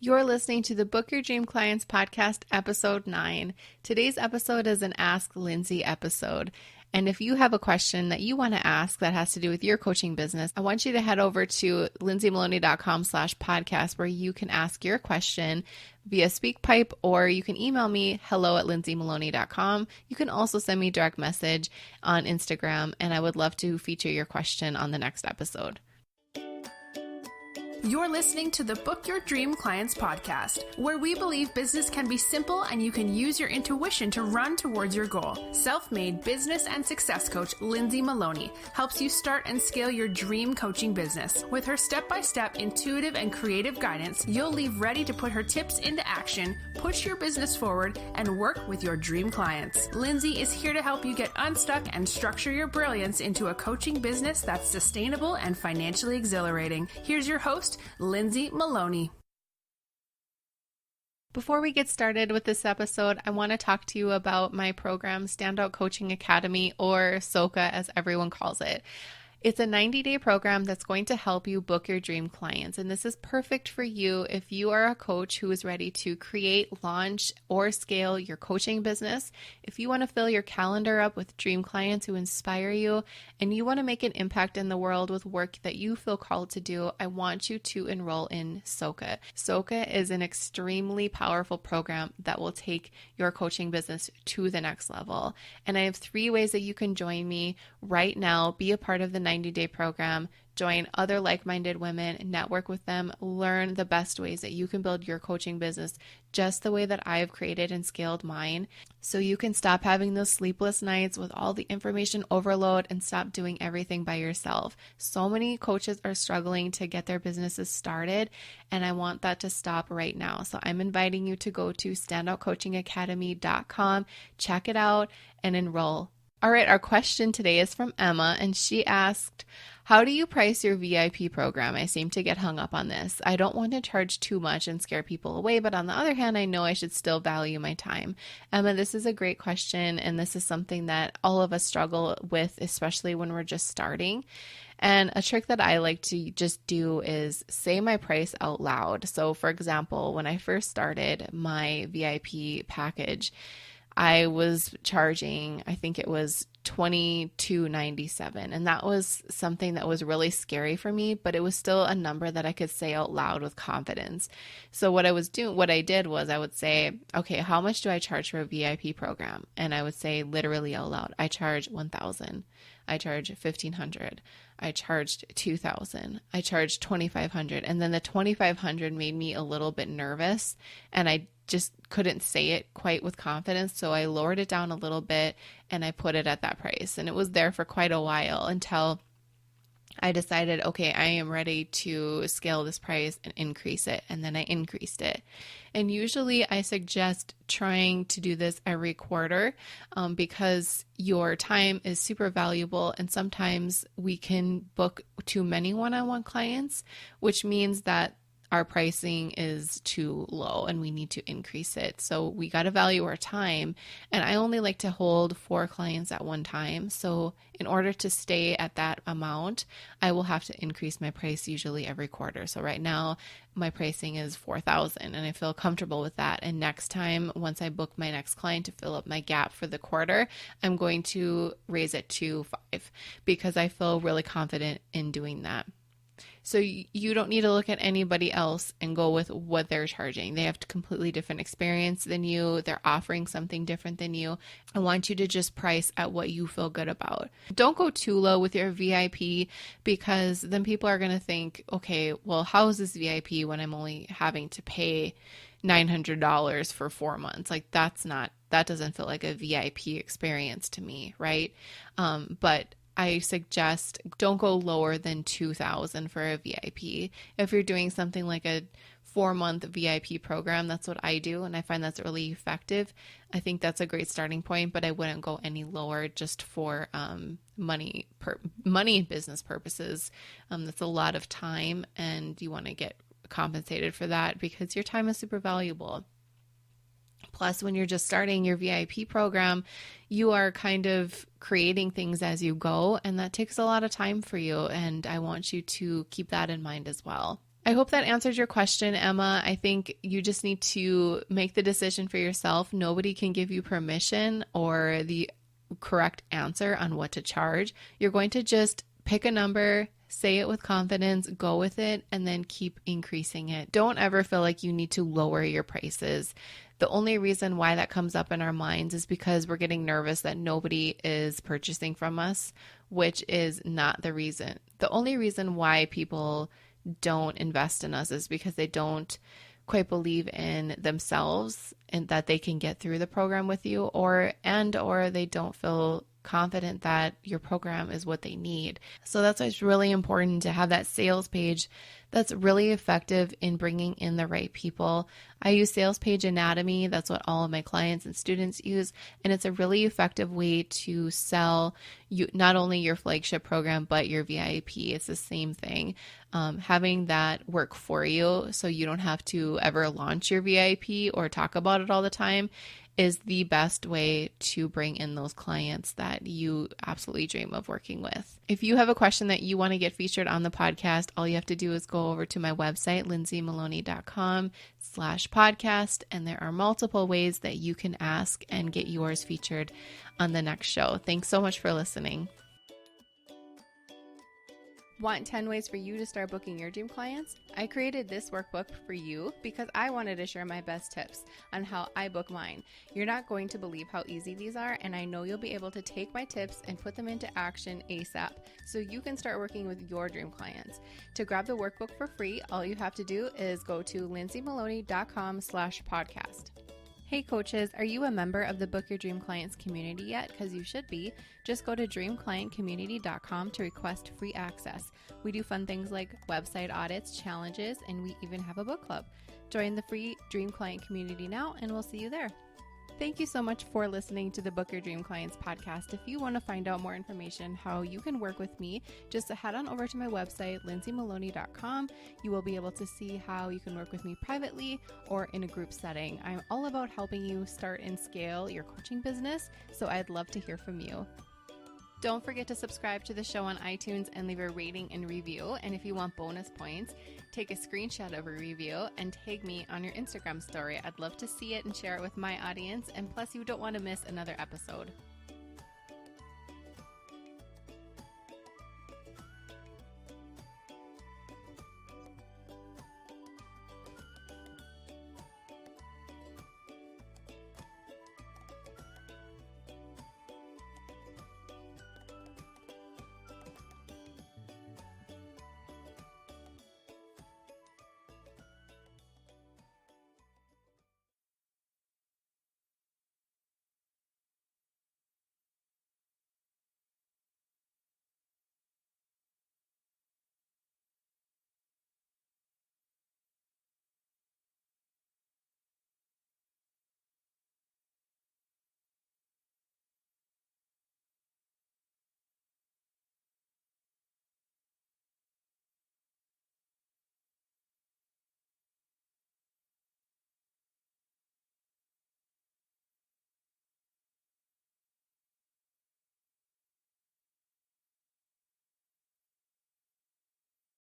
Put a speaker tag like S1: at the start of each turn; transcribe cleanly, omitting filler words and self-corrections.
S1: You're listening to the Book Your Dream Clients podcast, episode 9. Today's episode is an Ask Lindsay episode. And if you have a question that you want to ask that has to do with your coaching business, I want you to head over to lindsaymaloney.com/podcast where you can ask your question via SpeakPipe, or you can email me hello@lindsaymaloney.com. You can also send me direct message on Instagram, and I would love to feature your question on the next episode.
S2: You're listening to the Book Your Dream Clients podcast, where we believe business can be simple and you can use your intuition to run towards your goal. Self-made business and success coach Lindsay Maloney helps you start and scale your dream coaching business. With her step-by-step intuitive and creative guidance, you'll leave ready to put her tips into action, push your business forward, and work with your dream clients. Lindsay is here to help you get unstuck and structure your brilliance into a coaching business that's sustainable and financially exhilarating. Here's your host, Lindsay Maloney.
S1: Before we get started with this episode, I want to talk to you about my program, Standout Coaching Academy, or SOCA as everyone calls it. It's a 90-day program that's going to help you book your dream clients. And this is perfect for you if you are a coach who is ready to create, launch, or scale your coaching business. If you want to fill your calendar up with dream clients who inspire you, and you want to make an impact in the world with work that you feel called to do, I want you to enroll in SOCA. SOCA is an extremely powerful program that will take your coaching business to the next level. And I have 3 ways that you can join me right now, be a part of the 90-day program, join other like-minded women, network with them, learn the best ways that you can build your coaching business just the way that I've created and scaled mine, so you can stop having those sleepless nights with all the information overload and stop doing everything by yourself. So many coaches are struggling to get their businesses started, and I want that to stop right now. So I'm inviting you to go to standoutcoachingacademy.com, check it out, and enroll. All right, our question today is from Emma, and she asked, how do you price your VIP program? I seem to get hung up on this. I don't want to charge too much and scare people away, but on the other hand, I know I should still value my time. Emma, this is a great question, and this is something that all of us struggle with, especially when we're just starting. And a trick that I like to just do is say my price out loud. So for example, when I first started my VIP package, I was charging, I think it was $22.97. And that was something that was really scary for me, but it was still a number that I could say out loud with confidence. So what I did was I would say, okay, how much do I charge for a VIP program? And I would say literally out loud, I charge $1,000. I charge $1,500. I charged $2,000. I charged $2,500. And then the $2,500 made me a little bit nervous, and I just couldn't say it quite with confidence. So I lowered it down a little bit and I put it at that price. And it was there for quite a while until I decided, okay, I am ready to scale this price and increase it. And then I increased it. And usually I suggest trying to do this every quarter because your time is super valuable. And sometimes we can book too many one-on-one clients, which means that our pricing is too low and we need to increase it. So we got to value our time. And I only like to hold 4 clients at one time. So in order to stay at that amount, I will have to increase my price usually every quarter. So right now my pricing is $4,000 and I feel comfortable with that. And next time, once I book my next client to fill up my gap for the quarter, I'm going to raise it to $5,000 because I feel really confident in doing that. So you don't need to look at anybody else and go with what they're charging. They have a completely different experience than you. They're offering something different than you. I want you to just price at what you feel good about. Don't go too low with your VIP because then people are going to think, okay, well, how is this VIP when I'm only having to pay $900 for 4 months? Like that doesn't feel like a VIP experience to me, right? But I suggest don't go lower than $2,000 for a VIP. If you're doing something like a 4-month VIP program, that's what I do, and I find that's really effective. I think that's a great starting point, but I wouldn't go any lower just for money and business purposes. That's a lot of time, and you want to get compensated for that because your time is super valuable. Plus, when you're just starting your VIP program, you are kind of creating things as you go, and that takes a lot of time for you, and I want you to keep that in mind as well. I hope that answers your question, Emma. I think you just need to make the decision for yourself. Nobody can give you permission or the correct answer on what to charge. You're going to just pick a number, say it with confidence, go with it, and then keep increasing it. Don't ever feel like you need to lower your prices. The only reason why that comes up in our minds is because we're getting nervous that nobody is purchasing from us, which is not the reason. The only reason why people don't invest in us is because they don't quite believe in themselves and that they can get through the program with you, or they don't feel confident that your program is what they need. So that's why it's really important to have that sales page that's really effective in bringing in the right people. I use Sales Page Anatomy. That's what all of my clients and students use. And it's a really effective way to sell you not only your flagship program, but your VIP. It's the same thing. Having that work for you so you don't have to ever launch your VIP or talk about it all the time is the best way to bring in those clients that you absolutely dream of working with. If you have a question that you want to get featured on the podcast, all you have to do is go over to my website, lindsaymaloney.com/podcast, and there are multiple ways that you can ask and get yours featured on the next show. Thanks so much for listening. Want 10 ways for you to start booking your dream clients? I created this workbook for you because I wanted to share my best tips on how I book mine. You're not going to believe how easy these are, and I know you'll be able to take my tips and put them into action ASAP so you can start working with your dream clients. To grab the workbook for free, all you have to do is go to lindsaymaloney.com/podcast. Hey coaches, are you a member of the Book Your Dream Clients community yet? Because you should be. Just go to dreamclientcommunity.com to request free access. We do fun things like website audits, challenges, and we even have a book club. Join the free Dream Client community now, and we'll see you there. Thank you so much for listening to the Book Your Dream Clients podcast. If you want to find out more information how you can work with me, just head on over to my website, lindsaymaloney.com. You will be able to see how you can work with me privately or in a group setting. I'm all about helping you start and scale your coaching business, so I'd love to hear from you. Don't forget to subscribe to the show on iTunes and leave a rating and review. And if you want bonus points, take a screenshot of a review and tag me on your Instagram story. I'd love to see it and share it with my audience. And plus, you don't want to miss another episode.